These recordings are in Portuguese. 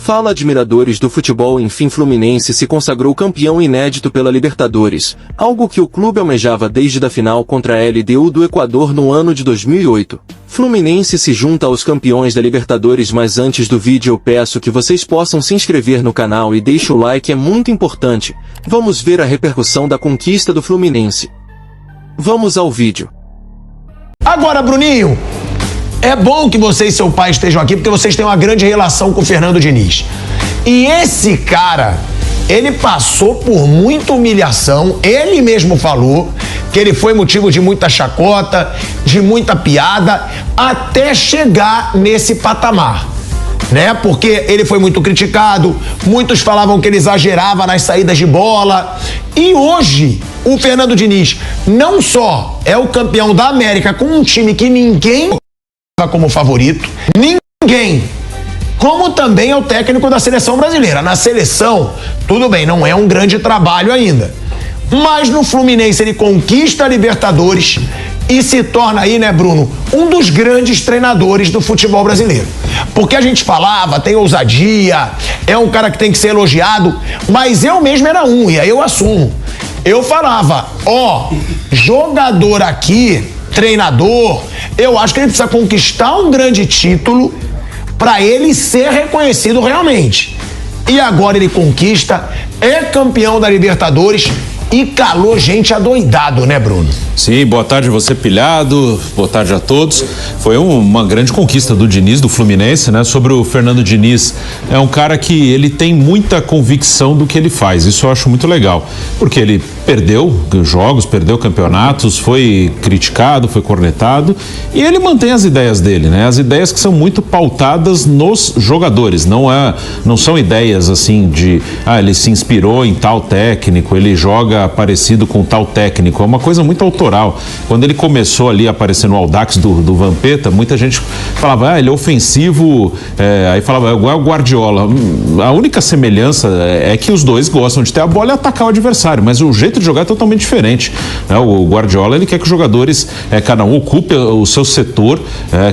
Fala, admiradores do futebol. Enfim, Fluminense se consagrou campeão inédito pela Libertadores, algo que o clube almejava desde a final contra a LDU do Equador no ano de 2008. Fluminense se junta aos campeões da Libertadores, mas antes do vídeo eu peço que vocês possam se inscrever no canal e deixe o like, é muito importante. Vamos ver a repercussão da conquista do Fluminense. Vamos ao vídeo. Agora, Bruninho, é bom que você e seu pai estejam aqui porque vocês têm uma grande relação com o Fernando Diniz. E esse cara, ele passou por muita humilhação, ele mesmo falou que ele foi motivo de muita chacota, de muita piada, até chegar nesse patamar, né? Porque ele foi muito criticado, muitos falavam que ele exagerava nas saídas de bola. E hoje, o Fernando Diniz não só é o campeão da América com um time que ninguém como favorito, ninguém, como também é o técnico da seleção brasileira. Na seleção, tudo bem, não é um grande trabalho ainda, mas no Fluminense ele conquista a Libertadores e se torna aí, né, Bruno, um dos grandes treinadores do futebol brasileiro. Porque a gente falava, tem ousadia, é um cara que tem que ser elogiado, mas eu mesmo era um, e aí eu assumo. Eu falava, jogador aqui, treinador, eu acho que ele precisa conquistar um grande título para ele ser reconhecido realmente. E agora ele conquista, é campeão da Libertadores e calou gente adoidado, né, Bruno? Sim, boa tarde você, pilhado, boa tarde a todos. Foi uma grande conquista do Diniz, do Fluminense, né? Sobre o Fernando Diniz, é um cara que ele tem muita convicção do que ele faz, isso eu acho muito legal, porque ele perdeu jogos, perdeu campeonatos, foi criticado, foi cornetado, e ele mantém as ideias dele, né? As ideias que são muito pautadas nos jogadores, não são ideias assim de, ele se inspirou em tal técnico, ele joga parecido com tal técnico, é uma coisa muito autoral. Quando ele começou ali a aparecer no Audax do Vampeta, muita gente falava, ele é ofensivo, aí falava, igual o Guardiola. A única semelhança é que os dois gostam de ter a bola e atacar o adversário, mas o jeito de jogar é totalmente diferente, né? O Guardiola, ele quer que os jogadores, cada um ocupe o seu setor,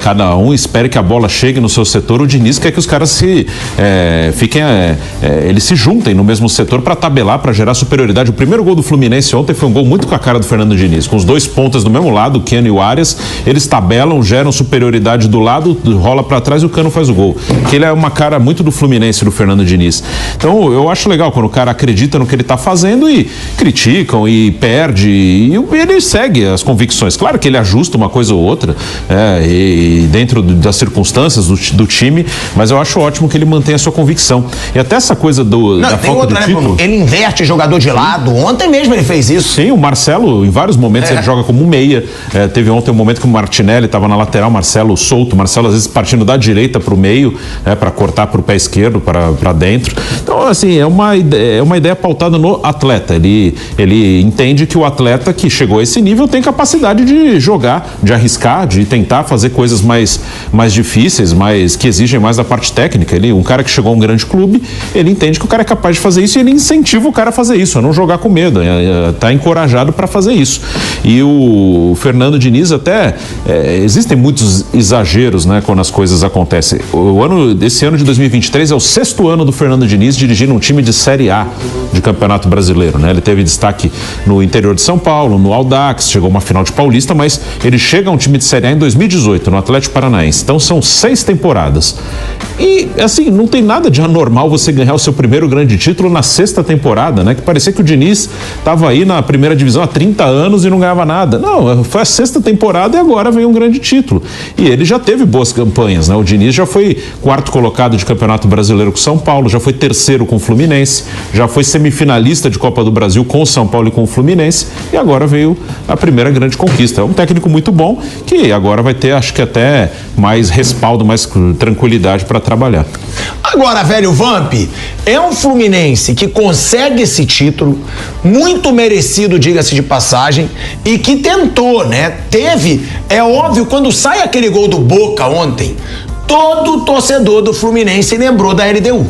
cada um espere que a bola chegue no seu setor. O Diniz quer que os caras eles se juntem no mesmo setor para tabelar, para gerar superioridade. O primeiro gol do Fluminense ontem foi um gol muito com a cara do Fernando Diniz, com os dois pontas do mesmo lado, o Cano e o Arias, eles tabelam, geram superioridade do lado, rola para trás e o Cano faz o gol. Que ele é uma cara muito do Fluminense, do Fernando Diniz. Então eu acho legal quando o cara acredita no que ele tá fazendo e criticam e perde, e ele segue as convicções. Claro que ele ajusta uma coisa ou outra, e dentro das circunstâncias do time, mas eu acho ótimo que ele mantenha a sua convicção. E até essa coisa da falta do título. Ele inverte jogador de lado, ontem mesmo ele fez isso. Sim, o Marcelo, em vários momentos ele joga como meia. Teve ontem um momento que o Martinelli estava na lateral, Marcelo solto, Marcelo às vezes partindo da direita para o meio, para cortar para o pé esquerdo, para dentro. Então, assim, é uma ideia pautada no atleta. Ele entende que o atleta que chegou a esse nível tem capacidade de jogar, de arriscar, de tentar fazer coisas mais difíceis, que exigem mais da parte técnica. Um cara que chegou a um grande clube, ele entende que o cara é capaz de fazer isso e ele incentiva o cara a fazer isso, a não jogar com medo, tá encorajado para fazer isso. E o Fernando Diniz até, existem muitos exageros, né, quando as coisas acontecem. Esse ano de 2023 é o 6º ano do Fernando Diniz dirigindo um time de Série A de Campeonato Brasileiro, né? Ele teve destaque no interior de São Paulo, no Audax, chegou a uma final de Paulista, mas ele chega a um time de Série A em 2018, no Atlético Paranaense. Então são 6 temporadas. E, assim, não tem nada de anormal você ganhar o seu primeiro grande título na 6ª temporada, né? Que parecia que o Diniz estava aí na primeira divisão há 30 anos e não ganhava nada. Não, foi a 6ª temporada e agora veio um grande título. E ele já teve boas campanhas, né? O Diniz já foi 4º colocado de Campeonato Brasileiro com São Paulo, já foi 3º com o Fluminense, já foi semifinalista de Copa do Brasil com o São Paulo e com o Fluminense, e agora veio a primeira grande conquista. É um técnico muito bom que agora vai ter, acho que até mais respaldo, mais tranquilidade para trabalhar. Agora, velho Vamp, é um Fluminense que consegue esse título, muito merecido, diga-se de passagem, e que tentou, né? É óbvio, quando sai aquele gol do Boca ontem, todo torcedor do Fluminense lembrou da LDU.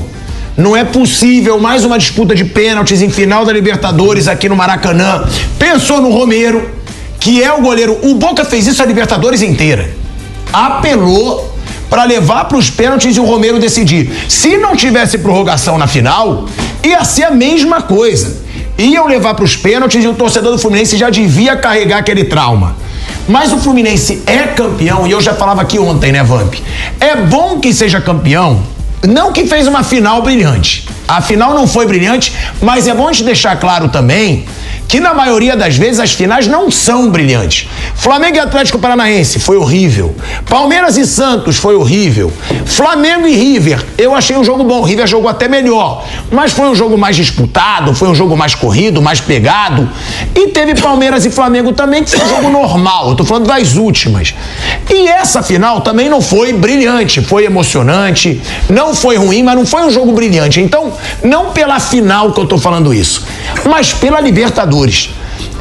Não é possível mais uma disputa de pênaltis em final da Libertadores aqui no Maracanã. Pensou no Romero, que é o goleiro. O Boca fez isso a Libertadores inteira. Apelou para levar para os pênaltis e o Romero decidir. Se não tivesse prorrogação na final, ia ser a mesma coisa. Iam levar para os pênaltis e o torcedor do Fluminense já devia carregar aquele trauma. Mas o Fluminense é campeão, e eu já falava aqui ontem, né, Vamp? É bom que seja campeão, não que fez uma final brilhante. A final não foi brilhante, mas é bom a gente deixar claro também que na maioria das vezes as finais não são brilhantes. Flamengo e Atlético Paranaense foi horrível. Palmeiras e Santos foi horrível. Flamengo e River, eu achei um jogo bom. O River jogou até melhor, mas foi um jogo mais disputado, foi um jogo mais corrido, mais pegado. E teve Palmeiras e Flamengo também, que foi um jogo normal. Eu tô falando das últimas. E essa final também não foi brilhante, foi emocionante, não foi ruim, mas não foi um jogo brilhante. Então, não pela final que eu tô falando isso, mas pela Libertadores.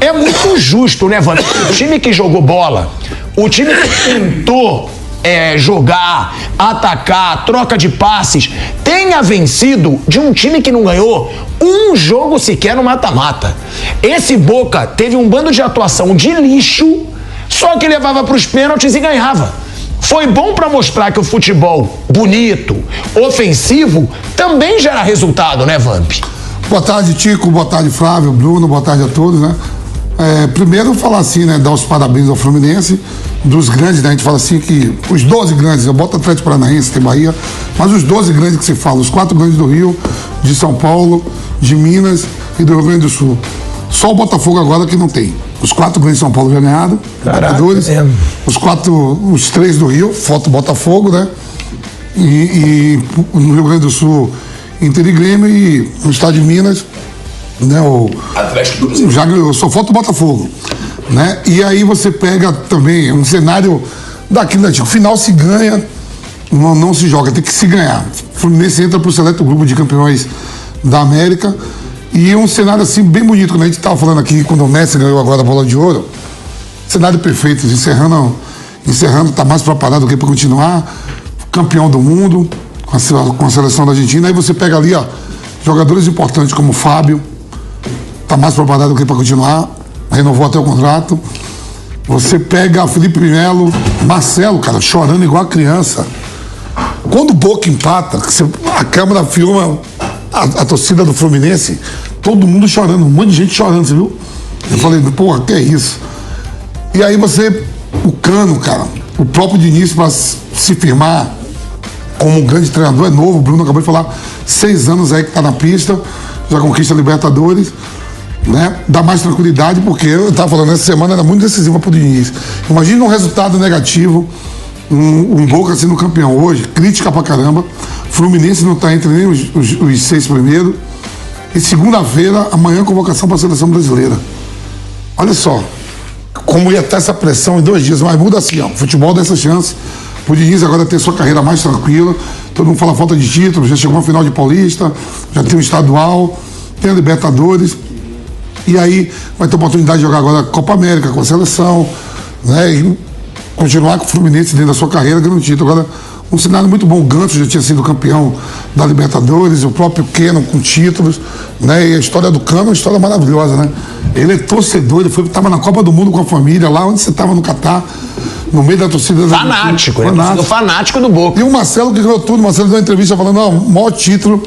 É muito justo, né, Vânia? O time que jogou bola, o time que tentou jogar, atacar, troca de passes, tenha vencido de um time que não ganhou um jogo sequer no mata-mata. Esse Boca teve um bando de atuação de lixo, só que levava para os pênaltis e ganhava. Foi bom para mostrar que o futebol bonito, ofensivo, também gera resultado, né, Vamp? Boa tarde, Tico. Boa tarde, Flávio, Bruno. Boa tarde a todos, né? Primeiro, falar assim, né? Dar os parabéns ao Fluminense, dos grandes, né? A gente fala assim que os 12 grandes, eu boto Atlético Paranaense, tem Bahia, mas os 12 grandes que se fala, os 4 grandes do Rio, de São Paulo, de Minas e do Rio Grande do Sul. Só o Botafogo agora que não tem. Os 4 grandes de São Paulo já ganharam, os 3 do Rio, falta o Botafogo, né? E no Rio Grande do Sul, Inter e Grêmio, e no estado de Minas, né, já ganhou, só falta o Botafogo, né? E aí você pega também um cenário daquilo, né, tipo, final se ganha, não se joga, tem que se ganhar. O Fluminense entra pro seleto grupo de campeões da América, e um cenário assim bem bonito, quando a gente estava falando aqui, quando o Messi ganhou agora a Bola de Ouro, cenário perfeito, encerrando, tá mais preparado do que para continuar, campeão do mundo, com a seleção da Argentina. Aí você pega ali, ó, jogadores importantes como o Fábio, tá mais preparado do que para continuar, renovou até o contrato. Você pega Felipe Melo, Marcelo, cara, chorando igual a criança. Quando o Boca empata, a câmera filma a torcida do Fluminense, todo mundo chorando, um monte de gente chorando, você viu? Eu falei, porra, que é isso? E aí o Cano, cara, o próprio Diniz, para se firmar como um grande treinador, é novo, o Bruno acabou de falar, 6 anos aí que tá na pista, já conquista a Libertadores, né? Dá mais tranquilidade, porque eu tava falando, essa semana era muito decisiva pro Diniz. Imagina um resultado negativo, um Boca sendo campeão hoje, crítica pra caramba, Fluminense não tá entre nem os 6 primeiros, e segunda-feira, amanhã, convocação pra seleção brasileira. Olha só, como ia estar essa pressão em 2 dias, mas muda assim, ó, futebol dá essa chance. O Diniz agora ter sua carreira mais tranquila, todo mundo fala falta de título, já chegou a final de Paulista, já tem o estadual, tem a Libertadores, e aí vai ter oportunidade de jogar agora a Copa América com a seleção, né, e continuar com o Fluminense dentro da sua carreira ganhando título. Agora, um cenário muito bom, o Ganso já tinha sido campeão da Libertadores, o próprio Keno com títulos, né, e a história do Cano é uma história maravilhosa, né? Ele é torcedor, ele estava na Copa do Mundo com a família, lá onde você estava no Catar, no meio da torcida. Fanático, fanático do Boca. E o Marcelo que ganhou tudo, o Marcelo deu uma entrevista falando, o maior título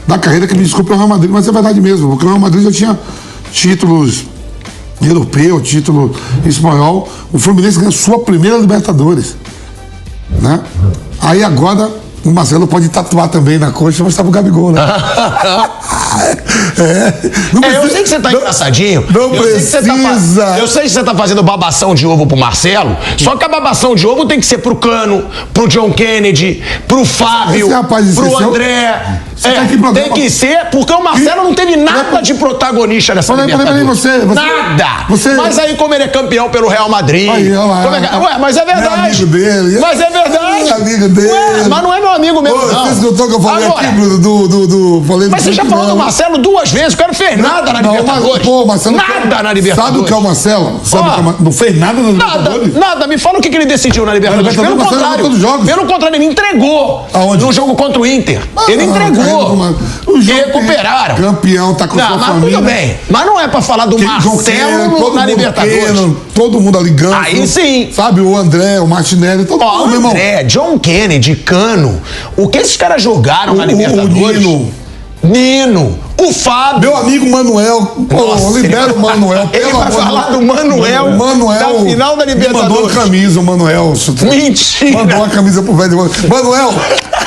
da carreira, que me desculpe, é o Real Madrid, mas é verdade mesmo, porque o Real Madrid já tinha títulos europeu, título espanhol, o Fluminense ganhou sua primeira Libertadores, né? Aí agora o Marcelo pode tatuar também na coxa, mas tá pro Gabigol, né? Eu sei que você tá engraçadinho. Não precisa. Eu sei que você tá fazendo babação de ovo pro Marcelo, só que a babação de ovo tem que ser pro Cano, pro John Kennedy, pro Fábio, pro André. Tem que ser, porque o Marcelo não teve nada de protagonista nessa Libertadores. Nada! Mas aí, como ele é campeão pelo Real Madrid. Ué, mas é verdade. É amigo dele. Mas é verdade. É amigo dele. Ué, mas não é meu amigo mesmo, não. Você escutou que eu falei aqui, Bruno, mas você já falou do Marcelo 2 vezes, o cara não fez nada na Libertadores. Nada na Libertadores. Sabe o que é o Marcelo? Não fez nada na Libertadores? Nada. Me fala o que ele decidiu na Libertadores. Pelo contrário, ele me entregou no jogo contra o Inter. Ele entregou. e recuperaram. Campeão, tá com sua família. Tudo bem. Mas não é pra falar do Marcelo na Libertadores. Todo mundo ali ganha. Aí sim. Sabe, o André, o Martinelli, todo mundo, meu irmão. André, John Kennedy, Cano. O que esses caras jogaram na Libertadores? O Nino, o Fábio. Meu amigo Manuel. Pô, libera o Manuel. Ele vai falar do Manuel da final da Libertadores. Mandou a camisa, o Manuel. Mentira. Mandou a camisa pro velho. Manuel,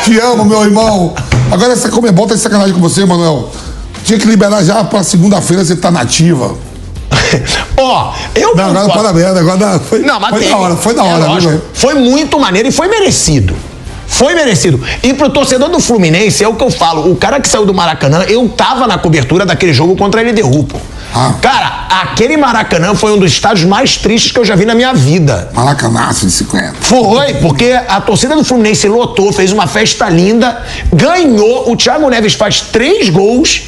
te amo, meu irmão. Agora essa Comebol tá de sacanagem com você, Manuel. Tinha que liberar já pra segunda-feira, você tá nativa. Ó, agora parabéns, agora foi da hora, viu? Foi muito maneiro e foi merecido. Foi merecido. E pro torcedor do Fluminense, é o que eu falo, o cara que saiu do Maracanã, eu tava na cobertura daquele jogo contra a LDU, pô. Cara, aquele Maracanã foi um dos estádios mais tristes que eu já vi na minha vida. Maracanaço de 50. Foi, porque a torcida do Fluminense lotou, fez uma festa linda, ganhou, o Thiago Neves faz 3 gols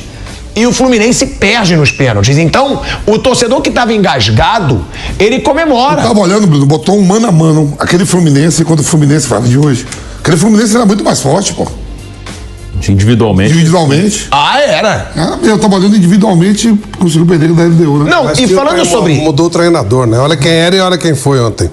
e o Fluminense perde nos pênaltis. Então, o torcedor que estava engasgado, ele comemora. Eu tava olhando, Bruno, botou um mano a mano, aquele Fluminense, quando o Fluminense fala de hoje. Aquele Fluminense era muito mais forte, pô. Individualmente? Era. Eu tava olhando individualmente, conseguiu perder da LDU, né? Não, mas e falando sobre... Mudou o treinador, né? Olha quem era e olha quem foi ontem.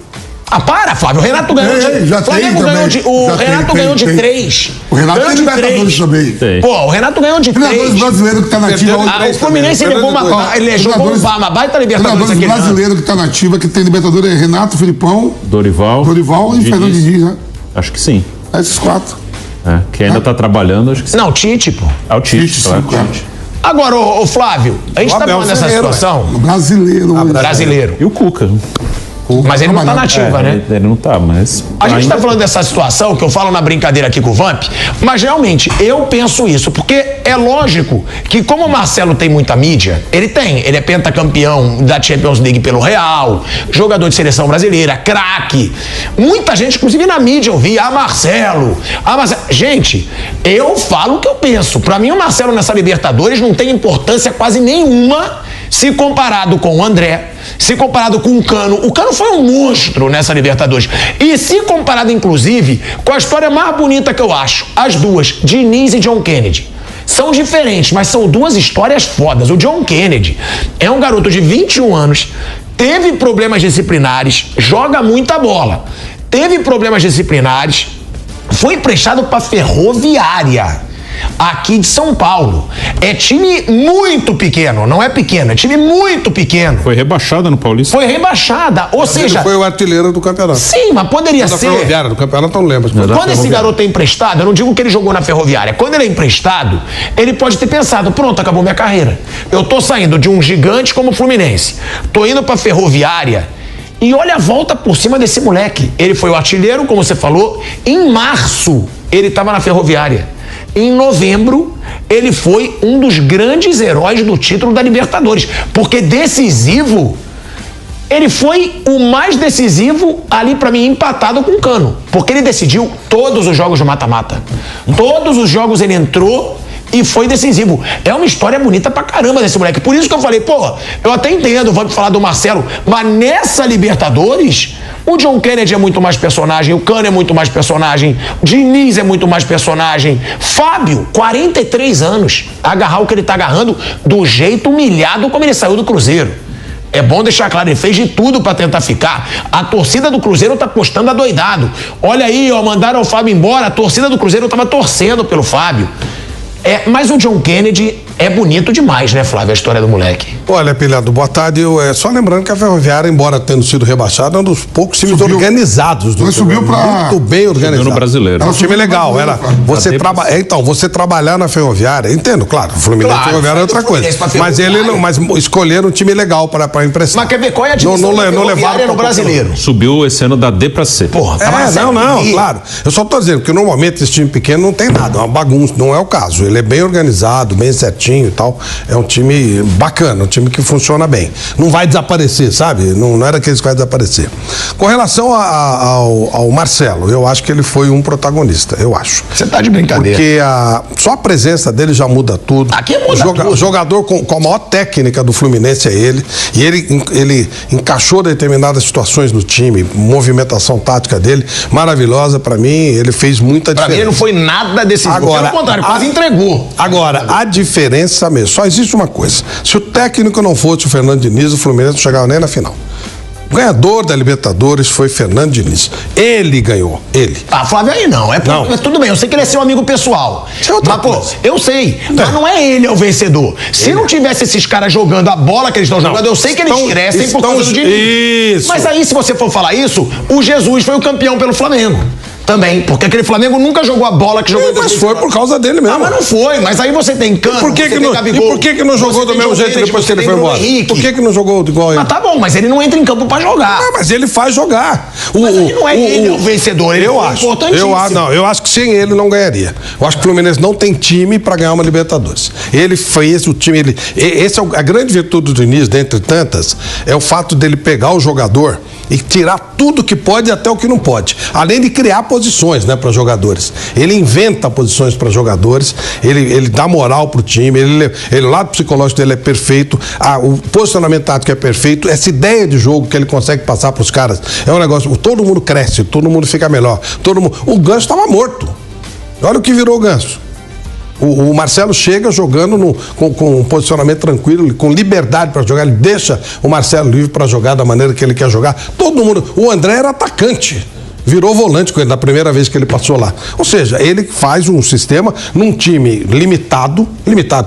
Para, Flávio. O Renato ganhou o Renato ganhou de 3. O Renato tem Libertadores também. Pô, o Renato ganhou de 3. Treinadores brasileiros que tá nativa. O Fluminense levou ele jogou uma baita Libertadores aquele ano. Brasileiro que tá nativa, que tem Libertadores, é Renato, Filipão, Dorival e Fernando Diniz, né? Acho que sim. Esses 4. Que ainda tá trabalhando, acho que sim. Não, Tite, pô. O Tite, claro. Agora, ô Flávio, a gente tá falando dessa situação. Brasileiro. E o Cuca. Mas ele não tá nativa, né? Ele não tá, mas... A gente tá falando dessa situação, que eu falo na brincadeira aqui com o Vamp, mas realmente, eu penso isso, porque é lógico que como o Marcelo tem muita mídia, ele é pentacampeão da Champions League pelo Real, jogador de seleção brasileira, craque. Muita gente, inclusive na mídia, eu vi, Marcelo. Gente, eu falo o que eu penso. Pra mim, o Marcelo nessa Libertadores não tem importância quase nenhuma se comparado com o André, se comparado com o Cano. O Cano foi um monstro nessa Libertadores. E se comparado, inclusive, com a história mais bonita que eu acho, as duas, Diniz e John Kennedy. São diferentes, mas são 2 histórias fodas. O John Kennedy é um garoto de 21 anos, teve problemas disciplinares, joga muita bola. Teve problemas disciplinares, foi emprestado para Ferroviária, aqui de São Paulo. É time muito pequeno, não é pequeno, é time muito pequeno. Foi rebaixada no Paulista? Foi rebaixada, ou seja... Ele foi o artilheiro do campeonato. Sim, mas poderia ser... Da Ferroviária, do campeonato eu não lembro. Quando esse garoto é emprestado, eu não digo que ele jogou na Ferroviária, quando ele é emprestado, ele pode ter pensado, pronto, acabou minha carreira. Eu tô saindo de um gigante como o Fluminense, tô indo pra Ferroviária, e olha a volta por cima desse moleque. Ele foi o artilheiro, como você falou, em março ele tava na Ferroviária. Em novembro, ele foi um dos grandes heróis do título da Libertadores. Porque decisivo, ele foi o mais decisivo ali pra mim, empatado com o Cano. Porque ele decidiu todos os jogos do mata-mata. Todos os jogos ele entrou e foi decisivo. É uma história bonita pra caramba desse moleque. Por isso que eu falei, eu até entendo, vamos falar do Marcelo, mas nessa Libertadores, o John Kennedy é muito mais personagem, o Cano é muito mais personagem, o Diniz é muito mais personagem. Fábio, 43 anos, agarrar o que ele tá agarrando do jeito humilhado como ele saiu do Cruzeiro. É bom deixar claro, ele fez de tudo pra tentar ficar. A torcida do Cruzeiro tá postando adoidado. Olha aí, mandaram o Fábio embora, a torcida do Cruzeiro tava torcendo pelo Fábio. Mas o John Kennedy é bonito demais, né, Flávio, a história do moleque. Olha, Pilhado, boa tarde. Só lembrando que a Ferroviária, embora tendo sido rebaixada, é um dos poucos times organizados do subiu pra... Muito bem organizado. No Brasileiro. É um time legal. Você trabalhar na Ferroviária, entendo, claro, o Fluminense e Ferroviária é outra coisa. Mas escolheram um time legal para emprestar. Mas quer ver qual é a divisão da Ferroviária no Brasileiro? Subiu esse ano da D pra C. Claro. Eu só tô dizendo que normalmente esse time pequeno não tem nada, é uma bagunça, não é o caso. Ele é bem organizado, bem certinho. bonitinho e tal. É um time bacana, um time que funciona bem. Não vai desaparecer, sabe? Não é daqueles que vai desaparecer. Com relação ao Marcelo, eu acho que ele foi um protagonista, eu acho. Você tá de brincadeira. Porque só a presença dele já muda tudo. Aqui muda tudo. O jogador com a maior técnica do Fluminense é ele. E ele encaixou determinadas situações no time, movimentação tática dele, maravilhosa pra mim, ele fez muita diferença. Pra mim ele não foi nada decisivo, agora, pelo contrário, quase entregou. Agora, a diferença mesmo, só existe uma coisa, se o técnico não fosse o Fernando Diniz, o Fluminense não chegava nem na final. O ganhador da Libertadores foi Fernando Diniz. Ele ganhou, ele. Flávio, aí não. Tudo bem, eu sei que ele é seu amigo pessoal. Mas, pô, eu sei. Mas não é ele o vencedor. Se não tivesse esses caras jogando a bola que eles estão jogando, eu sei que eles crescem por causa do Diniz. Isso. Mas aí, se você for falar isso, o Jesus foi o campeão pelo Flamengo. Também, porque aquele Flamengo nunca jogou a bola que jogou. Mas foi por causa dele mesmo. Mas não foi. Mas aí você tem Cano, por que não jogou do mesmo jeito depois que ele foi embora? Por que não jogou igual ele? Mas tá bom, mas ele não entra em campo pra jogar. Mas ele faz jogar. Mas ele não é ele o vencedor, ele eu é acho. importantíssimo. Eu acho que sem ele não ganharia. Eu acho que o Fluminense não tem time pra ganhar uma Libertadores. Ele fez o time, esse é a grande virtude do Diniz, dentre tantas, é o fato dele pegar o jogador e tirar tudo que pode até o que não pode. Além de criar posições, né, para jogadores. Ele inventa posições para jogadores, ele dá moral pro time, o lado psicológico dele é perfeito, o posicionamento tático é perfeito, essa ideia de jogo que ele consegue passar pros caras é um negócio, todo mundo cresce, todo mundo fica melhor, o Ganso estava morto. Olha o que virou o Ganso. O Marcelo chega jogando com um posicionamento tranquilo, com liberdade para jogar, ele deixa o Marcelo livre para jogar da maneira que ele quer jogar. Todo mundo. O André era atacante, virou volante com ele na primeira vez que ele passou lá. Ou seja, ele faz um sistema num time limitado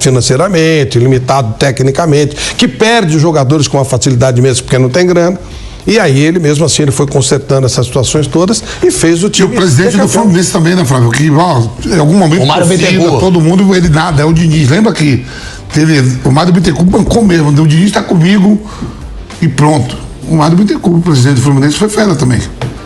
financeiramente, limitado tecnicamente, que perde jogadores com uma facilidade mesmo porque não tem grana. E aí ele mesmo assim ele foi consertando essas situações todas e fez o time. E o presidente do Fluminense também, né, Flávio? Que em algum momento o Mário Bittencourt, todo mundo, ele nada, é o Diniz. Lembra que teve o Mário Bittencourt bancou mesmo, o Diniz está comigo e pronto. O Mário Bittencourt, o presidente do Fluminense, foi fera também.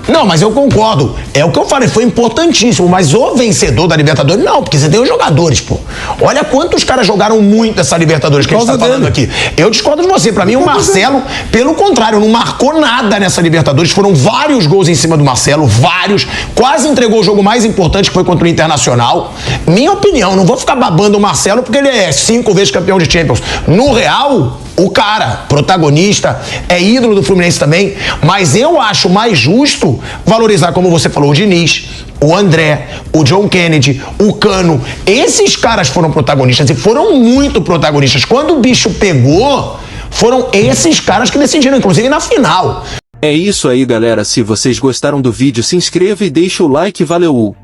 Não, mas eu concordo. É o que eu falei, foi importantíssimo. Mas o vencedor da Libertadores, não, porque você tem os jogadores, pô. Olha quantos caras jogaram muito essa Libertadores que a gente tá falando aqui. Eu discordo de você. Pra mim, o Marcelo, pelo contrário, não marcou nada nessa Libertadores. Foram vários gols em cima do Marcelo, vários. Quase entregou o jogo mais importante, que foi contra o Internacional. Minha opinião, não vou ficar babando o Marcelo porque ele é 5 vezes campeão de Champions. No Real, o cara, protagonista, é ídolo do Fluminense também, mas eu acho mais justo valorizar, como você falou, o Diniz, o André, o John Kennedy, o Cano. Esses caras foram protagonistas e foram muito protagonistas. Quando o bicho pegou, foram esses caras que decidiram, inclusive na final. É isso aí, galera. Se vocês gostaram do vídeo, se inscreva e deixa o like. Valeu!